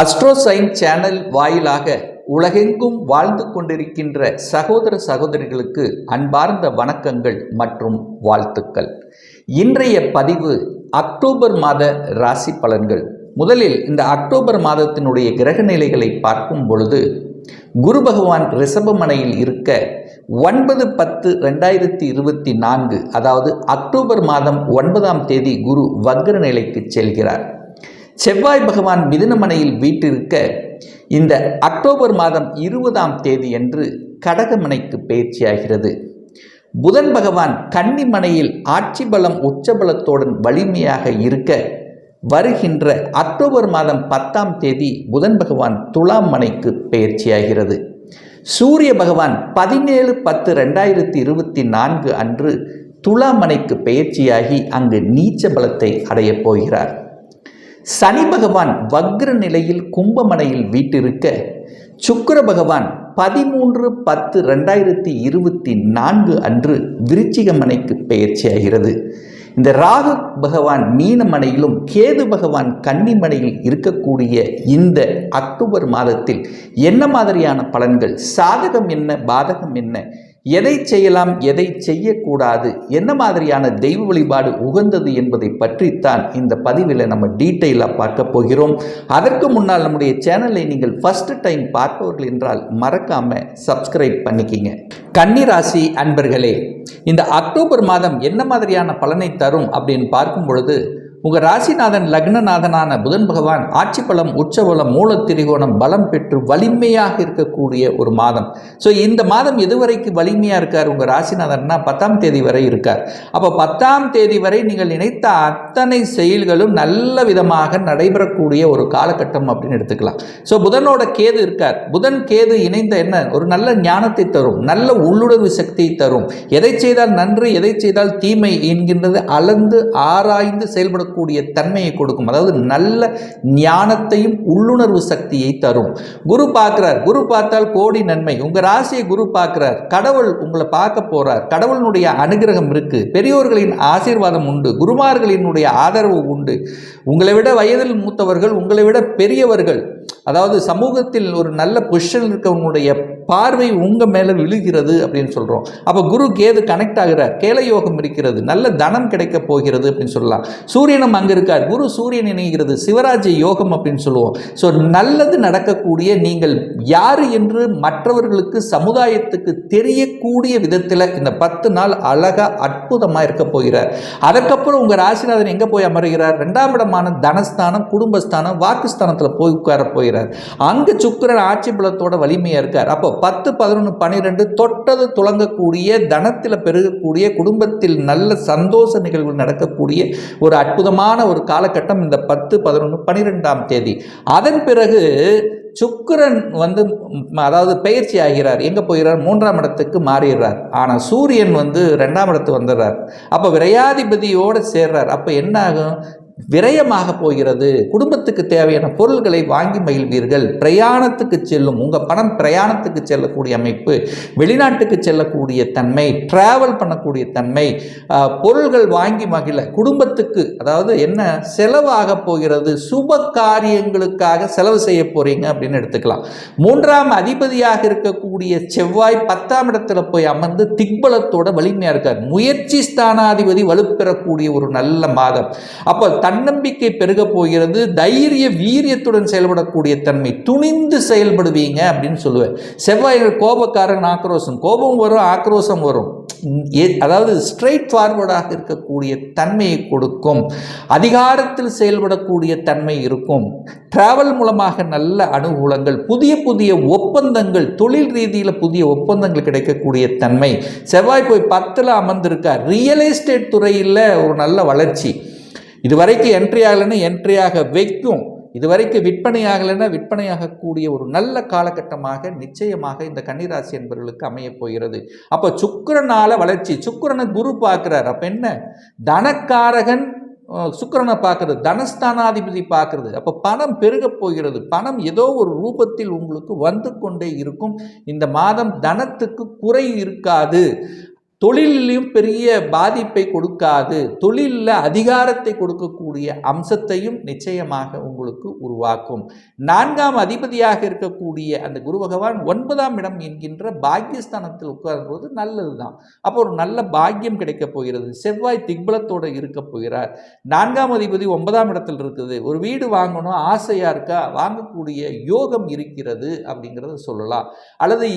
அஸ்ட்ரோசைன் channel வாயிலாக உலகெங்கும் வாழ்ந்து கொண்டிருக்கின்ற சகோதர சகோதரிகளுக்கு அன்பார்ந்த வணக்கங்கள் மற்றும் வாழ்த்துக்கள். இன்றைய பதிவு அக்டோபர் மாத ராசி பலன்கள். முதலில் இந்த அக்டோபர் மாதத்தினுடைய கிரக நிலைகளை பார்க்கும் பொழுது குரு பகவான் ரிஷபமனையில் இருக்க 9/10/2024 அதாவது அக்டோபர் மாதம் 9ஆம் தேதி குரு வக்ர நிலைக்கு செல்கிறார். செவ்வாய் பகவான் மிதுனமனையில் வீற்றிருக்க இந்த அக்டோபர் மாதம் 20ஆம் தேதி அன்று கடகமனைக்கு பயிற்சியாகிறது. புதன் பகவான் கன்னிமனையில் ஆட்சி பலம் உச்சபலத்துடன் வலிமையாக இருக்க வருகின்ற அக்டோபர் மாதம் 10ஆம் தேதி புதன் பகவான் துலாம் மனைக்கு பயிற்சியாகிறது. சூரிய பகவான் 17/10/2024 அன்று துலாம் மனைக்கு பயிற்சியாகி அங்கு நீச்ச பலத்தை அடையப் போகிறார். சனி பகவான் வக்ர நிலையில் கும்பமனையில் வீட்டிருக்க சுக்கிர பகவான் 13/10/2024 அன்று விருச்சிகமனைக்கு பயிற்சியாகிறது. இந்த ராகு பகவான் மீனமனையிலும் கேது பகவான் கன்னிமனையில் இருக்கக்கூடிய இந்த அக்டோபர் மாதத்தில் என்ன மாதிரியான பலன்கள், சாதகம் என்ன, பாதகம் என்ன, எதை செய்யலாம், எதை செய்யக்கூடாது, என்ன மாதிரியான தெய்வ வழிபாடு உகந்தது என்பதை பற்றித்தான் இந்த பதிவில் நம்ம டீட்டெயிலாக பார்க்க போகிறோம். அதற்கு முன்னால் நம்முடைய சேனலை நீங்கள் ஃபர்ஸ்ட் டைம் பார்ப்பவர்கள் என்றால் மறக்காம சப்ஸ்கிரைப் பண்ணிக்கிங்க. கன்னிராசி அன்பர்களே, இந்த அக்டோபர் மாதம் என்ன மாதிரியான பலனை தரும் அப்படின்னு பார்க்கும் பொழுது உங்கள் ராசிநாதன் லக்னநாதனான புதன் பகவான் ஆட்சி பலம் உச்சபலம் மூலத்திரிகோணம் பலம் பெற்று வலிமையாக இருக்கக்கூடிய ஒரு மாதம். ஸோ இந்த மாதம் எதுவரைக்கு வலிமையாக இருக்கார் உங்கள் ராசிநாதன்னா 10ஆம் தேதி வரை இருக்கார். அப்போ 10ஆம் தேதி வரை நீங்கள் நினைத்த அத்தனை செயல்களும் நல்ல விதமாக நடைபெறக்கூடிய ஒரு காலகட்டம் அப்படின்னு எடுத்துக்கலாம். ஸோ புதனோட கேது இருக்கார். புதன் கேது இணைந்த என்ன ஒரு நல்ல ஞானத்தை தரும், நல்ல உள்ளுணர்வு சக்தியை தரும். எதை செய்தால் நன்று, எதை செய்தால் தீமை என்கின்றது அளந்து ஆராய்ந்து செயல்பட கூடிய தன்மையை கொடுக்கும். அதாவது நல்ல ஞானத்தையும் உள்ளுணர்வு சக்தியை தரும். குரு பார்க்கிறார். குரு பார்த்தால் கோடி நன்மை. உங்க ராசியை குரு பார்க்கிறார். கடவுள் உங்களை பார்க்க போறார். கடவுளினுடைய அனுகிரகம் இருக்கு. பெரியோர்களின் ஆசீர்வாதம் உண்டு. குருமார்களினுடைய ஆதரவு உண்டு. உங்களை விட வயதில் மூத்தவர்கள், உங்களை விட பெரியவர்கள், அதாவது சமூகத்தில் ஒரு நல்ல பொசிஷன் இருக்கவங்களுடைய பார்வை உங்க மேல விழுகிறது அப்படின்னு சொல்றோம். அப்ப குரு கேது கனெக்ட் ஆகிறார். கேல யோகம் இருக்கிறது. நல்ல தனம் கிடைக்க போகிறது அப்படின்னு சொல்லலாம். சூரியனும் அங்க இருக்கார். குரு சூரியன் இணைகிறது. சிவராஜ்ய யோகம் அப்படின்னு சொல்லுவோம். ஸோ நல்லது நடக்கக்கூடிய, நீங்கள் யாரு என்று மற்றவர்களுக்கு சமுதாயத்துக்கு தெரியக்கூடிய விதத்தில் இந்த 10 நாள் அழகா அற்புதமா இருக்க போகிறார். அதற்கப்புறம் உங்க ராசிநாதன் எங்க போய் அமர்கிறார்? 2ஆம் இடமான தனஸ்தானம், குடும்பஸ்தானம், வாக்குஸ்தானத்தில் போய் உட்கார போகிறார். அங்கு சுக்கிரன் ஆட்சி பலத்தோட வலிமையா இருக்கார். அப்போ 10, 11, 12 தொட்டது துளங்கக்கூடிய, தனத்தில் பெருகக்கூடிய, குடும்பத்தில் நல்ல சந்தோஷ நிகழ்வுகள் நடக்கக்கூடிய ஒரு அற்புதமான ஒரு காலகட்டம் இந்த 10, 11, 12ஆம் தேதி. அதன் பிறகு சுக்கிரன் அதாவது பயிற்சி ஆகிறார். எங்க போகிறார்? 3ஆம் இடத்துக்கு மாறுகிறார். ஆனால் சூரியன் 2ஆம் இடத்துக்கு வந்துடுறார். அப்போ விரையாதிபதியோடு சேர்றார். அப்போ என்ன ஆகும்? விரயமாக போகிறது. குடும்பத்துக்கு தேவையான பொருள்களை வாங்கி மகிழ்வீர்கள். பிரயாணத்துக்கு செல்லும், உங்கள் பணம் பிரயாணத்துக்கு செல்லக்கூடிய அமைப்பு, வெளிநாட்டுக்கு செல்லக்கூடிய தன்மை, டிராவல் பண்ணக்கூடிய தன்மை, பொருள்கள் வாங்கி மகிழ, குடும்பத்துக்கு அதாவது என்ன செலவாக போகிறது, சுப காரியங்களுக்காக செலவு செய்ய போறீங்க அப்படின்னு எடுத்துக்கலாம். 3ஆம் அதிபதியாக இருக்கக்கூடிய செவ்வாய் 10ஆம் இடத்துல போய் அமர்ந்து திக்பலத்தோட வலிமையா இருக்கார். முயற்சி ஸ்தானாதிபதி வலுப்பெறக்கூடிய ஒரு நல்ல மாதம். அப்போ தன்னம்பிக்கை பெருக போகிறது. தைரிய வீரியத்துடன் செயல்படக்கூடிய தன்மை, துணிந்து செயல்படுவீங்க அப்படின்னு சொல்லுவேன். செவ்வாய் கோபக்காரன், ஆக்ரோஷம், கோபம் வரும், ஆக்ரோஷம் வரும். அதாவது ஸ்ட்ரெயிட் ஃபார்வர்டாக இருக்கக்கூடிய தன்மையை கொடுக்கும். அதிகாரத்தில் செயல்படக்கூடிய தன்மை இருக்கும். டிராவல் மூலமாக நல்ல அனுகூலங்கள், புதிய புதிய ஒப்பந்தங்கள், தொழில் ரீதியில் புதிய ஒப்பந்தங்கள் கிடைக்கக்கூடிய தன்மை. செவ்வாய் போய் 10ல் அமர்ந்திருக்கார். ரியல் எஸ்டேட் துறையில் ஒரு நல்ல வளர்ச்சி. இதுவரைக்கும் என்ட்ரி ஆகலைன்னா என்ட்ரியாக வைக்கும். இதுவரைக்கும் விற்பனை ஆகலைன்னா விற்பனையாகக்கூடிய ஒரு நல்ல காலகட்டமாக நிச்சயமாக இந்த கன்னிராசி என்பவர்களுக்கு அமைய போகிறது. அப்போ சுக்கிரனால வளர்ச்சி. சுக்கிரனை குரு பார்க்கிறார். அப்போ என்ன? தனக்காரகன் சுக்கிரனை பார்க்கறது, தனஸ்தானாதிபதி பார்க்கறது. அப்போ பணம் பெருக போகிறது. பணம் ஏதோ ஒரு ரூபத்தில் உங்களுக்கு வந்து கொண்டே இருக்கும். இந்த மாதம் தனத்துக்கு குறை இருக்காது. தொழிலையும் பெரிய பாதிப்பை கொடுக்காது, தொழிலில் அதிகாரத்தை கொடுக்கக்கூடிய அம்சத்தையும் நிச்சயமாக உங்களுக்கு உருவாக்கும். 4ஆம் அதிபதியாக இருக்கக்கூடிய அந்த குரு பகவான் 9ஆம் இடம் என்கின்ற பாக்கியஸ்தானத்தில் உட்காரும்போது நல்லது தான். அப்போ ஒரு நல்ல பாக்கியம் கிடைக்கப் போகிறது. செவ்வாய் திக்பலத்தோடு இருக்க போகிறார். 4ஆம் அதிபதி 9ஆம் இடத்தில் இருக்குது. ஒரு வீடு வாங்கணும் ஆசையாக இருக்கா, வாங்கக்கூடிய யோகம் இருக்கிறது அப்படிங்கிறத சொல்லலாம். அல்லது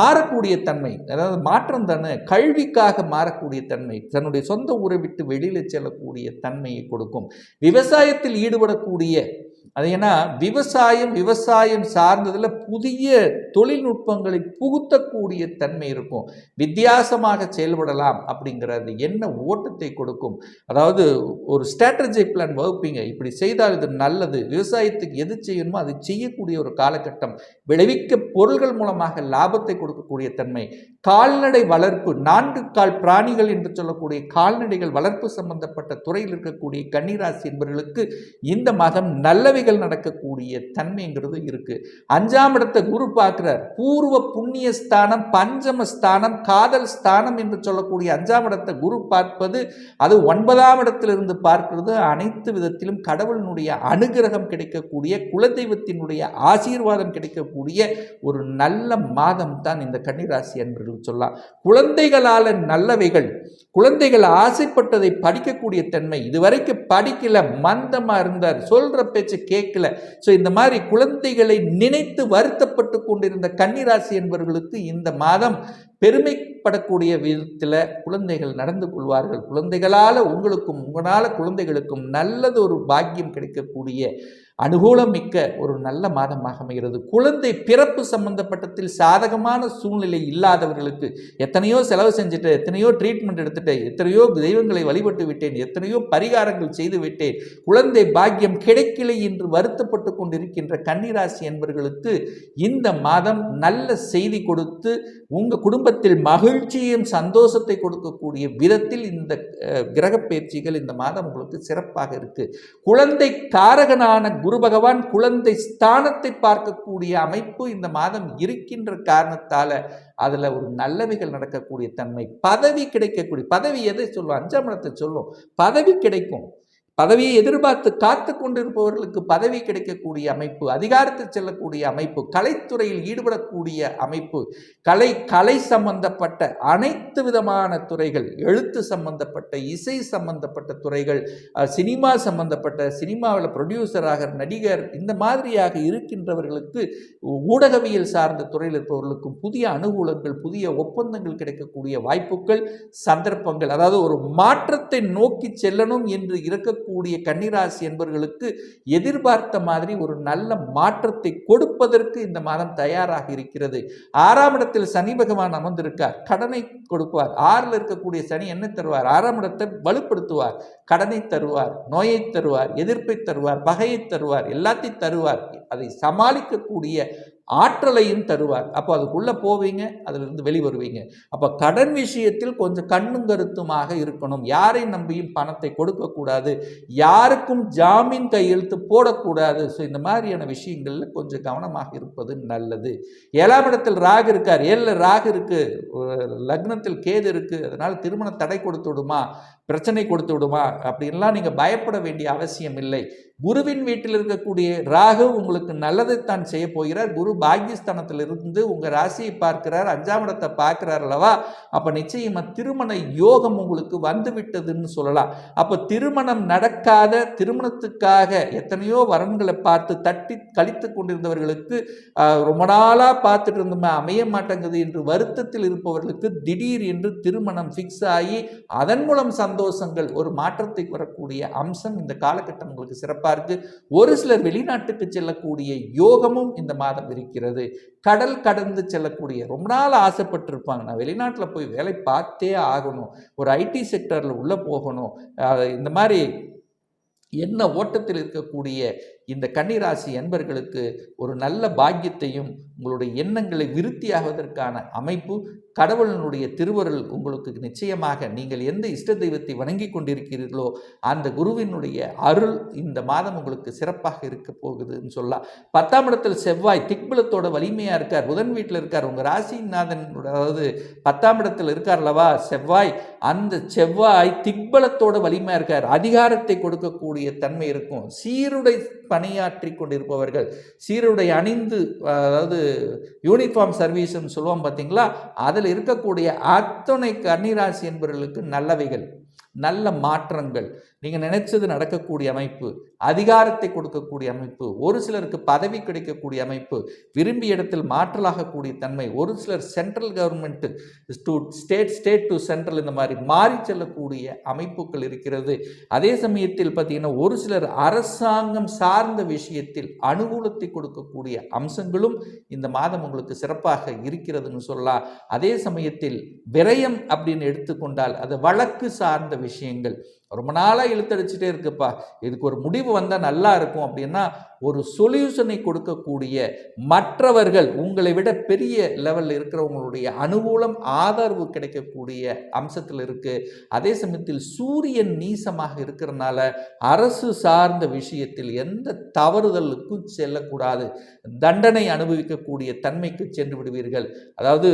மாறக்கூடிய தன்மை, அதாவது மாற்றம் தானே, கல்விக்காக மாறக்கூடிய தன்மை, தன்னுடைய சொந்த ஊரை விட்டு வெளியில் செல்லக்கூடிய தன்மையை கொடுக்கும். விவசாயத்தில் ஈடுபடக்கூடிய, அது ஏன்னா விவசாயம் சார்ந்ததில் புதிய தொழில்நுட்பங்களை புகுத்தக்கூடிய தன்மை இருக்கும். வித்தியாசமாக செயல்படலாம் அப்படிங்கிற அந்த எண்ண ஓட்டத்தை கொடுக்கும். அதாவது ஒரு ஸ்ட்ராட்டஜி பிளான் வகுப்பீங்க, இப்படி செய்தால் இது நல்லது, விவசாயத்துக்கு எது செய்யணுமோ அது செய்யக்கூடிய ஒரு காலகட்டம். விளைவிக்க பொருள்கள் மூலமாக லாபத்தை கொடுக்கக்கூடிய தன்மை. கால்நடை வளர்ப்பு, 4 கால் பிராணிகள் என்று சொல்லக்கூடிய கால்நடைகள் வளர்ப்பு சம்பந்தப்பட்ட துறையில் இருக்கக்கூடிய கன்னிராசி என்பவர்களுக்கு இந்த மாதம் நல்லவைகள் நடக்கக்கூடிய தன்மைங்கிறது இருக்கு. 5ஆம் இடத்தை குரு பார்க்கிறார். பூர்வ புண்ணிய ஸ்தானம், பஞ்சம ஸ்தானம், காதல் ஸ்தானம் என்று சொல்லக்கூடிய 5ஆம் இடத்தை குரு பார்ப்பது, அது 9ஆம் இடத்திலிருந்து பார்க்கிறது. அனைத்து விதத்திலும் கடவுளினுடைய அனுகிரகம் கிடைக்கக்கூடிய, குலதெய்வத்தினுடைய ஆசீர்வாதம் கிடைக்கக்கூடிய ஒரு நல்ல மாதம் தான் இந்த கன்னிராசி என்பவர்கள் சொல்லலாம். குழந்தைகளால நல்லவைகள், குழந்தைகள் ஆசைப்பட்டதை படிக்கக்கூடிய தன்மை. இதுவரைக்கும் படிக்கல, மந்தமா இருந்தார், சொல்ற பேச்சு கேட்கல. ஸோ இந்த மாதிரி குழந்தைகளை நினைத்து வருத்தப்பட்டு கொண்டிருந்த கன்னிராசி என்பவர்களுக்கு இந்த மாதம் பெருமைப்படக்கூடிய விதத்தில் குழந்தைகள் நடந்து கொள்வார்கள். குழந்தைகளால் உங்களுக்கும் உங்களால் குழந்தைகளுக்கும் நல்லது ஒரு பாக்கியம் கிடைக்கக்கூடிய அனுகூலம் மிக்க ஒரு நல்ல மாதமாக அமைகிறது. குழந்தை பிறப்பு சம்பந்தப்பட்டத்தில் சாதகமான சூழ்நிலை இல்லாதவர்களுக்கு, எத்தனையோ செலவு செஞ்சுட்டு, எத்தனையோ ட்ரீட்மெண்ட் எடுத்துட்டேன், எத்தனையோ தெய்வங்களை வழிபட்டு விட்டேன், எத்தனையோ பரிகாரங்கள் செய்து விட்டேன், குழந்தை பாக்கியம் கிடைக்கலை என்று வருத்தப்பட்டு கொண்டிருக்கின்ற கன்னிராசி என்பவர்களுக்கு இந்த மாதம் நல்ல செய்தி கொடுத்து உங்கள் குடும்பத்தில் மகிழ்ச்சியும் சந்தோஷத்தை கொடுக்கக்கூடிய விதத்தில் இந்த கிரக பயிற்சிகள் இந்த மாதம் உங்களுக்கு சிறப்பாக இருக்கு. குழந்தை காரகனான குரு பகவான் குழந்தை ஸ்தானத்தை பார்க்கக்கூடிய அமைப்பு இந்த மாதம் இருக்கின்ற காரணத்தால அதுல ஒரு நல்லவைகள் நடக்கக்கூடிய தன்மை. பதவி கிடைக்கக்கூடிய, பதவி எதை சொல்லும், 5ஆம் இடத்தை சொல்லும், பதவி கிடைக்கும். பதவியை எதிர்பார்த்து காத்து கொண்டிருப்பவர்களுக்கு பதவி கிடைக்கக்கூடிய அமைப்பு, அதிகாரத்தை செல்லக்கூடிய அமைப்பு, கலைத்துறையில் ஈடுபடக்கூடிய அமைப்பு, கலை சம்பந்தப்பட்ட அனைத்து விதமான துறைகள், எழுத்து சம்பந்தப்பட்ட, இசை சம்பந்தப்பட்ட துறைகள், சினிமா சம்பந்தப்பட்ட, சினிமாவில் ப்ரொடியூசராக, நடிகர், இந்த மாதிரியாக இருக்கின்றவர்களுக்கு, ஊடகவியல் சார்ந்த துறையில் இருப்பவர்களுக்கும் புதிய அனுகூலங்கள், புதிய ஒப்பந்தங்கள் கிடைக்கக்கூடிய வாய்ப்புகள், சந்தர்ப்பங்கள், அதாவது ஒரு மாற்றத்தை நோக்கி செல்லணும் என்று இருக்கக்கூடிய கன்னிராசி என்பவர்களுக்கு எதிர்பார்த்த மாதிரி ஒரு நல்ல மாற்றத்தை கொடுப்பதற்கு இந்த மாதம் தயாராக இருக்கிறது. 6ஆம் இடத்தில் சனி பகவான் அமர்ந்திருக்கார், கடனை கொடுப்பார். 6ல் இருக்கக்கூடிய சனி என்ன தருவார்? 6ஆம் இடத்தை வலுப்படுத்துவார், கடனை தருவார், நோயை தருவார், எதிர்ப்பை தருவார், பகையை தருவார், எல்லாத்தையும் தருவார். அதை சமாளிக்கக்கூடிய ஆற்றலையும் தருவார். அப்போ அதுக்குள்ளே போவீங்க, அதிலிருந்து வெளிவருவீங்க. அப்போ கடன் விஷயத்தில் கொஞ்சம் கண்ணும் கருத்துமாக இருக்கணும். யாரை நம்பியும் பணத்தை கொடுக்கக்கூடாது, யாருக்கும் ஜாமீன் கையெழுத்து போடக்கூடாது. ஸோ இந்த மாதிரியான விஷயங்களில் கொஞ்சம் கவனமாக இருப்பது நல்லது. 7ஆம் இடத்தில் ராகு இருக்கார், 7ல் ராகு இருக்கு, லக்னத்தில் கேது இருக்கு, அதனால் திருமண தடை கொடுத்து விடுமா, பிரச்சனை கொடுத்து விடுமா அப்படின்லாம் நீங்கள் பயப்பட வேண்டிய அவசியம் இல்லை. குருவின் வீட்டில் இருக்கக்கூடிய ராகு உங்களுக்கு நல்லதைத்தான் செய்ய போகிறார். குரு பாக்கியஸ்தானத்தில் இருந்து உங்கள் ராசியை பார்க்கிறார், 5ஆம் இடத்தை பார்க்கிறார் அல்லவா? அப்போ நிச்சயமாக திருமண யோகம் உங்களுக்கு வந்து விட்டதுன்னு சொல்லலாம். அப்போ திருமணம் நடக்காத, திருமணத்துக்காக எத்தனையோ வரன்களை பார்த்து தட்டி கழித்து கொண்டிருந்தவர்களுக்கு, ரொம்ப நாளாக பார்த்துட்டு இருந்தோமே அமைய மாட்டேங்குது என்று வருத்தத்தில் இருப்பவர்களுக்கு திடீர் என்று திருமணம் ஃபிக்ஸ் ஆகி அதன் மூலம் சந்தோஷங்கள், ஒரு மாற்றத்தை வரக்கூடிய அம்சம் இந்த காலகட்டம் உங்களுக்கு சிறப்பாக இருக்கு. ஒரு சிலர் வெளிநாட்டுக்கு செல்லக்கூடிய யோகமும் இந்த மாதம் இருக்கிறது. கடல் கடந்து செல்லக்கூடிய, ரொம்ப நாள் ஆசைப்பட்டிருப்பாங்க, நான் வெளிநாட்டில் போய் வேலை பார்த்தே ஆகணும், ஒரு ஐடி செக்டரில் உள்ளே போகணும், இந்த மாதிரி என்ன ஓட்டத்தில் இருக்கக்கூடிய இந்த கன்னிராசி அன்பர்களுக்கு ஒரு நல்ல பாக்கியத்தையும் உங்களுடைய எண்ணங்களை விருத்தியாவதற்கான அமைப்பு கடவுளினுடைய திருவருள் உங்களுக்கு நிச்சயமாக நீங்கள் எந்த இஷ்ட தெய்வத்தை வணங்கி கொண்டிருக்கிறீர்களோ அந்த குருவினுடைய அருள் இந்த மாதம் உங்களுக்கு சிறப்பாக இருக்க போகுதுன்னு சொல்லலாம். 10ஆம் இடத்தில் செவ்வாய் திக்பலத்தோட வலிமையாக இருக்கார், புதன் வீட்டில் இருக்கார், உங்கள் ராசிநாதன் அதாவது 10ஆம் இடத்தில் இருக்கார் அல்லவா செவ்வாய். அந்த செவ்வாய் திக்பலத்தோட வலிமையாக இருக்கார், அதிகாரத்தை கொடுக்கக்கூடிய தன்மை இருக்கும். சீருடை பணியாற்றி கொண்டிருப்பவர்கள், சீருடை அணிந்து அதாவது யூனிஃபார்ம் சர்வீஸ்ன்னு சொல்லுவோம் பார்த்தீங்களா, அதில் இருக்கக்கூடிய அத்தனை கன்னிராசி என்பவர்களுக்கு நல்லவைகள், நல்ல மாற்றங்கள், நீங்கள் நினைச்சது நடக்கக்கூடிய அமைப்பு, அதிகாரத்தை கொடுக்கக்கூடிய அமைப்பு, ஒரு சிலருக்கு பதவி கிடைக்கக்கூடிய அமைப்பு, விரும்பிய இடத்தில் மாற்றலாகக்கூடிய தன்மை, ஒரு சிலர் central government to state to central இந்த மாதிரி மாறி செல்லக்கூடிய அமைப்புகள் இருக்கிறது. அதே சமயத்தில் பார்த்தீங்கன்னா ஒரு சிலர் அரசாங்கம் சார்ந்த விஷயத்தில் அனுகூலத்தை கொடுக்கக்கூடிய அம்சங்களும் இந்த மாதம் உங்களுக்கு சிறப்பாக இருக்கிறதுன்னு சொல்லலாம். அதே சமயத்தில் விரயம் அப்படின்னு எடுத்துக்கொண்டால் அது வழக்கு சார்ந்த விஷயங்கள், ரொம்ப நாளாக இழுத்தடிச்சுட்டே இருக்குப்பா, இதுக்கு ஒரு முடிவு வந்தால் நல்லா இருக்கும் அப்படின்னா ஒரு சொல்யூஷனை கொடுக்கக்கூடிய மற்றவர்கள் உங்களை விட பெரிய லெவலில் இருக்கிறவங்களுடைய அனுகூலம் ஆதரவு கிடைக்கக்கூடிய அம்சத்தில் இருக்குது. அதே சமயத்தில் சூரியன் நீசமாக இருக்கிறனால அரசு சார்ந்த விஷயத்தில் எந்த தவறுதலுக்கும் செல்லக்கூடாது, தண்டனை அனுபவிக்கக்கூடிய தன்மைக்கு சென்று விடுவீர்கள். அதாவது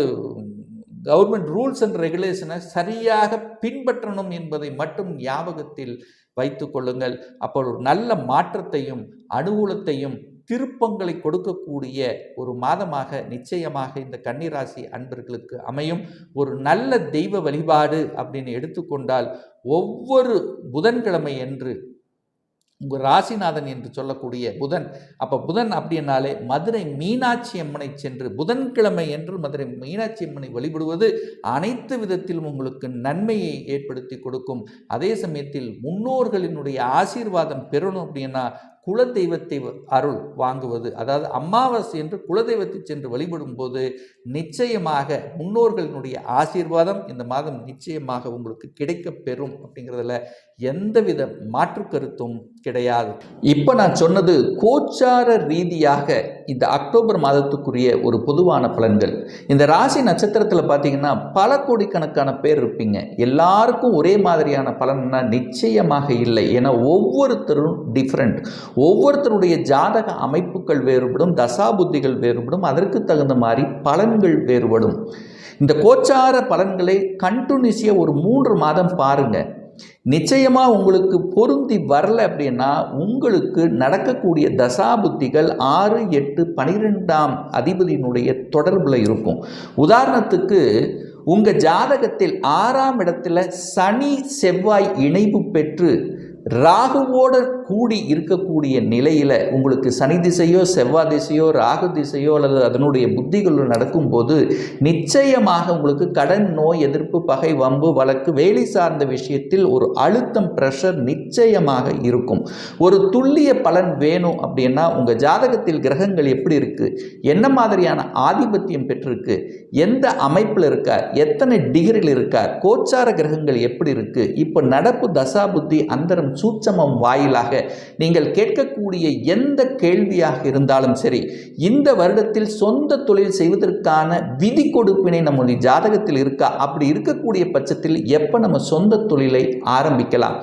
கவர்மெண்ட் ரூல்ஸ் அண்ட் ரெகுலேஷனை சரியாக பின்பற்றணும் என்பதை மட்டும் ஞாபகத்தில் வைத்து கொள்ளுங்கள். அப்போ ஒரு நல்ல மாற்றத்தையும் அனுகூலத்தையும் திருப்பங்களை கொடுக்கக்கூடிய ஒரு மாதமாக நிச்சயமாக இந்த கன்னிராசி அன்பர்களுக்கு அமையும். ஒரு நல்ல தெய்வ வழிபாடு அப்படின்னு எடுத்துக்கொண்டால் ஒவ்வொரு புதன்கிழமை என்று உங்கள் ராசிநாதன் என்று சொல்லக்கூடிய புதன், அப்போ புதன் அப்படின்னாலே மதுரை மீனாட்சி அம்மனை சென்று புதன்கிழமை என்று மதுரை மீனாட்சி அம்மனை வழிபடுவது அனைத்து விதத்திலும் உங்களுக்கு நன்மையை ஏற்படுத்தி கொடுக்கும். அதே சமயத்தில் முன்னோர்களினுடைய ஆசீர்வாதம் பெறணும் அப்படின்னா குலதெய்வத்தை அருள் வாங்குவது, அதாவது அமாவாசை என்று குலதெய்வத்தை சென்று வழிபடும் போது நிச்சயமாக முன்னோர்களினுடைய ஆசீர்வாதம் இந்த மாதம் நிச்சயமாக உங்களுக்கு கிடைக்க பெறும் அப்படிங்கிறதுல எந்தவித மாற்று கருத்தும் கிடையாது. இப்போ நான் சொன்னது கோச்சார ரீதியாக இந்த அக்டோபர் மாதத்துக்குரிய ஒரு பொதுவான பலன்கள். இந்த ராசி நட்சத்திரத்தில் பார்த்தீங்கன்னா பல கோடிக்கணக்கான பேர் இருப்பீங்க. எல்லாருக்கும் ஒரே மாதிரியான பலன்னா நிச்சயமாக இல்லை. ஏன்னா ஒவ்வொருத்தரும் டிஃப்ரெண்ட், ஒவ்வொருத்தருடைய ஜாதக அமைப்புகள் வேறுபடும், தசாபுத்திகள் வேறுபடும், அதற்கு தகுந்த மாதிரி பலன்கள் வேறுபடும். இந்த கோச்சார பலன்களை கண்டினியூஸியாக ஒரு 3 மாதம் பாருங்கள். நிச்சயமாக உங்களுக்கு பொருந்தி வரல அப்படின்னா உங்களுக்கு நடக்கக்கூடிய தசாபுத்திகள் 6, 8, 12ஆம் அதிபதியினுடைய தொடர்பில் இருக்கும். உதாரணத்துக்கு உங்கள் ஜாதகத்தில் 6ஆம் இடத்துல சனி செவ்வாய் இணைவு பெற்று ராகுவோடு கூடி இருக்கக்கூடிய நிலையில் உங்களுக்கு சனி திசையோ செவ்வாய் திசையோ ராகு திசையோ அல்லது அதனுடைய புத்திகள் நடக்கும்போது நிச்சயமாக உங்களுக்கு கடன், நோய், எதிர்ப்பு, பகை, வம்பு, வழக்கு, வேலை சார்ந்த விஷயத்தில் ஒரு அழுத்தம், ப்ரெஷர் நிச்சயமாக இருக்கும். ஒரு துல்லிய பலன் வேணும் அப்படின்னா உங்கள் ஜாதகத்தில் கிரகங்கள் எப்படி இருக்குது, என்ன மாதிரியான ஆதிபத்தியம் பெற்றிருக்கு, எந்த அமைப்பில் இருக்கார், எத்தனை டிகிரியில் இருக்கார், கோச்சார கிரகங்கள் எப்படி இருக்குது, இப்போ நடப்பு தசாபுத்தி அந்தரம் சூட்சமம் வாயிலாக நீங்கள் கேட்கக்கூடிய எந்த கேள்வியாக இருந்தாலும் சரி, இந்த வருடத்தில் சொந்த தொழில் செய்வதற்கான விதி கொடுப்பினை நம்முடைய ஜாதகத்தில் இருக்கா, அப்படி இருக்கக்கூடிய பட்சத்தில் எப்போ நம்ம சொந்த தொழிலை ஆரம்பிக்கலாம்,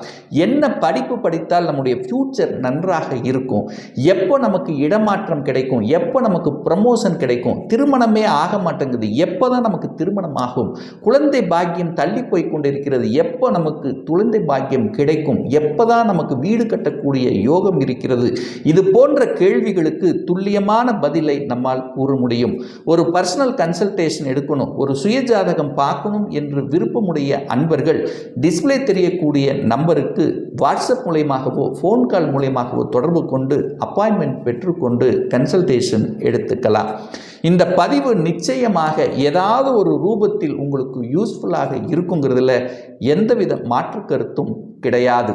என்ன படிப்பு படித்தால் நம்முடைய ஃபியூச்சர் நன்றாக இருக்கும், எப்போ நமக்கு இடமாற்றம் கிடைக்கும், எப்போ நமக்கு ப்ரமோஷன் கிடைக்கும், திருமணமே ஆக மாட்டேங்குது, எப்போ தான் நமக்கு திருமணம் ஆகும், குழந்தை பாக்கியம் தள்ளி போய் கொண்டிருக்கிறது, எப்போ நமக்கு குழந்தை பாக்கியம் கிடைக்கும், எப்போதான் நமக்கு வீடு கட்டக்கூடிய யோகம் இருக்கிறது, இது போன்ற கேள்விகளுக்கு துல்லியமான பதிலை நம்மால் கூற முடியும். ஒரு பர்சனல் கன்சல்டேஷன் எடுக்கணும், ஒரு சுயஜாதகம் பார்க்கணும் என்று விருப்பமுடைய அன்பர்கள் டிஸ்பிளே தெரியக்கூடிய நம்பருக்கு வாட்ஸ்அப் மூலமாகவோ ஃபோன் கால் மூலமாகவோ தொடர்பு கொண்டு அப்பாயின்மெண்ட் பெற்றுக்கொண்டு கன்சல்டேஷன் எடுத்துக்கலாம். இந்த பதிவு நிச்சயமாக ஏதாவது ஒரு ரூபத்தில் உங்களுக்கு யூஸ்ஃபுல்லாக இருக்குங்கிறதுல எந்தவித மாற்று கருத்தும் கிடையாது.